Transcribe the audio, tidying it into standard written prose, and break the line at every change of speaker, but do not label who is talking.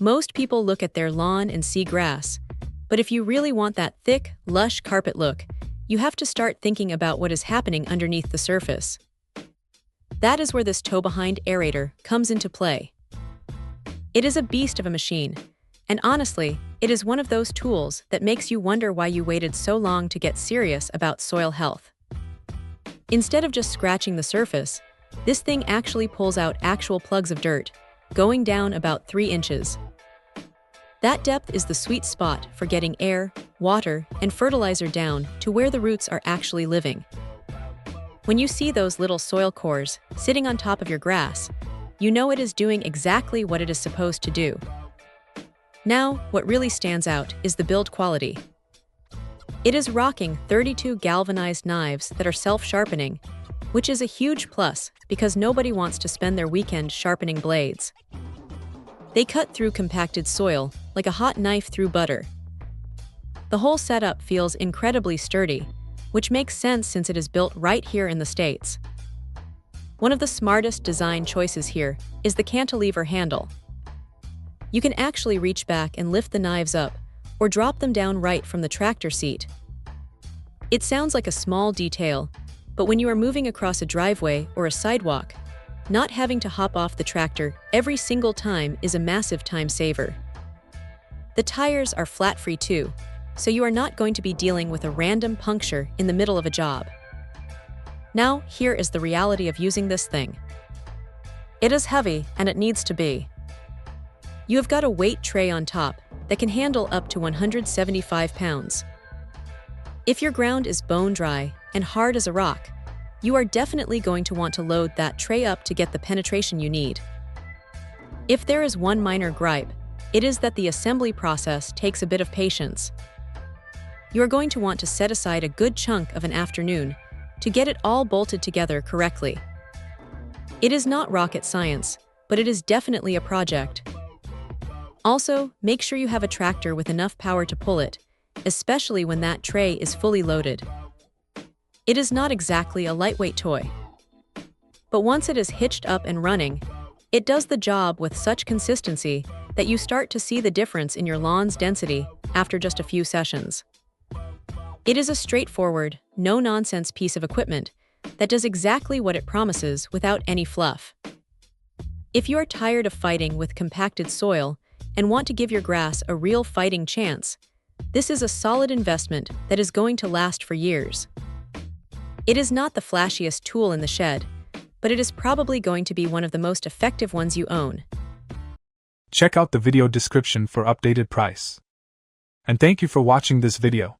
Most people look at their lawn and see grass, but if you really want that thick, lush carpet look, you have to start thinking about what is happening underneath the surface. That is where this toe-behind aerator comes into play. It is a beast of a machine, and honestly, it is one of those tools that makes you wonder why you waited so long to get serious about soil health. Instead of just scratching the surface, this thing actually pulls out actual plugs of dirt, going down about 3 inches. That depth is the sweet spot for getting air, water, and fertilizer down to where the roots are actually living. When you see those little soil cores sitting on top of your grass, you know it is doing exactly what it is supposed to do. Now, what really stands out is the build quality. It is rocking 32 galvanized knives that are self-sharpening, which is a huge plus because nobody wants to spend their weekend sharpening blades. They cut through compacted soil like a hot knife through butter. The whole setup feels incredibly sturdy, which makes sense since it is built right here in the States. One of the smartest design choices here is the cantilever handle. You can actually reach back and lift the knives up, or drop them down right from the tractor seat. It sounds like a small detail, but when you are moving across a driveway or a sidewalk, not having to hop off the tractor every single time is a massive time saver. The tires are flat-free too, so you are not going to be dealing with a random puncture in the middle of a job. Now, here is the reality of using this thing. It is heavy, and it needs to be. You have got a weight tray on top that can handle up to 175 pounds. If your ground is bone dry and hard as a rock, you are definitely going to want to load that tray up to get the penetration you need. If there is one minor gripe, it is that the assembly process takes a bit of patience. You are going to want to set aside a good chunk of an afternoon to get it all bolted together correctly. It is not rocket science, but it is definitely a project. Also, make sure you have a tractor with enough power to pull it, especially when that tray is fully loaded. It is not exactly a lightweight toy. But once it is hitched up and running, it does the job with such consistency that you start to see the difference in your lawn's density after just a few sessions. It is a straightforward, no-nonsense piece of equipment that does exactly what it promises without any fluff. If you are tired of fighting with compacted soil and want to give your grass a real fighting chance, this is a solid investment that is going to last for years. It is not the flashiest tool in the shed, but it is probably going to be one of the most effective ones you own.
Check out the video description for updated price. And thank you for watching this video.